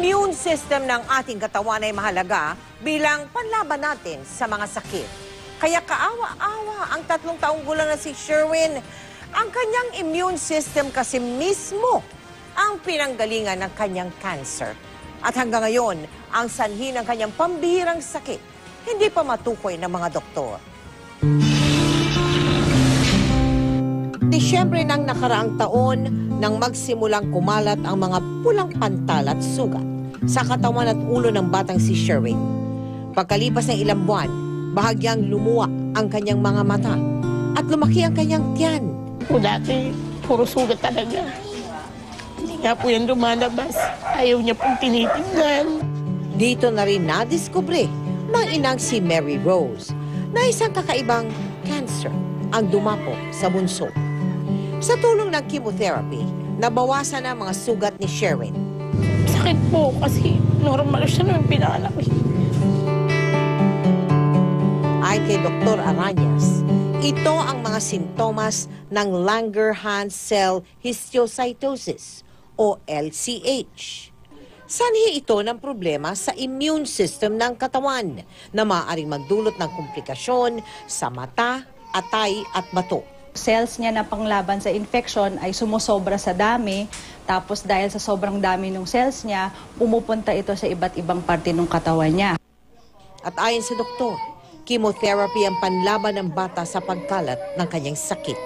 immune system ng ating katawan ay mahalaga bilang panlaban natin sa mga sakit. Kaya kaawa-awa ang 3 taong gulang na si Sherwin. Ang kanyang immune system kasi mismo ang pinanggalingan ng kanyang cancer. At hanggang ngayon, ang sanhi ng kanyang pambihirang sakit hindi pa matukoy ng mga doktor. Disyembre ng nakaraang taon nang magsimulang kumalat ang mga pulang pantal at sugat sa katawan at ulo ng batang si Sherwin. Pagkalipas ng ilang buwan, bahagyang lumuwa ang kanyang mga mata at lumaki ang kanyang tiyan. Dati, puro sugat talaga. Hindi nga po yan lumalabas. Ayaw niya pong tinitingnan. Dito na rin nadiskubre ng inang si Mary Rose na isang kakaibang cancer ang dumapo sa bunso. Sa tulong ng chemotherapy, nabawasan ang mga sugat ni Sherwin. Sakit po kasi normal siya nung pinanganak. Ay kay Dr. Arañas, ito ang mga sintomas ng Langerhans cell histiocytosis o LCH. Sanhi ito ng problema sa immune system ng katawan na maaaring magdulot ng komplikasyon sa mata, atay at bato. Cells niya na panglaban sa infection ay sumusobra sa dami, tapos dahil sa sobrang dami ng cells niya, pumupunta ito sa iba't ibang parte ng katawan niya. At ayon sa doktor, chemotherapy ang panlaban ng bata sa pagkalat ng kanyang sakit.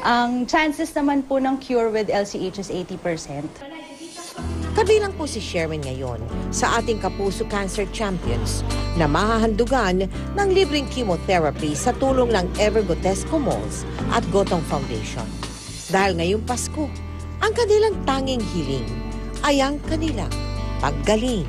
Ang chances naman po ng cure with LCH is 80%. Kabilang po si Sherwin ngayon sa ating Kapuso Cancer Champions na mahahandugan ng libreng chemotherapy sa tulong ng Evergotesco Malls at Gotong Foundation. Dahil ngayong Pasko, ang kanilang tanging hiling ay ang kanilang paggaling.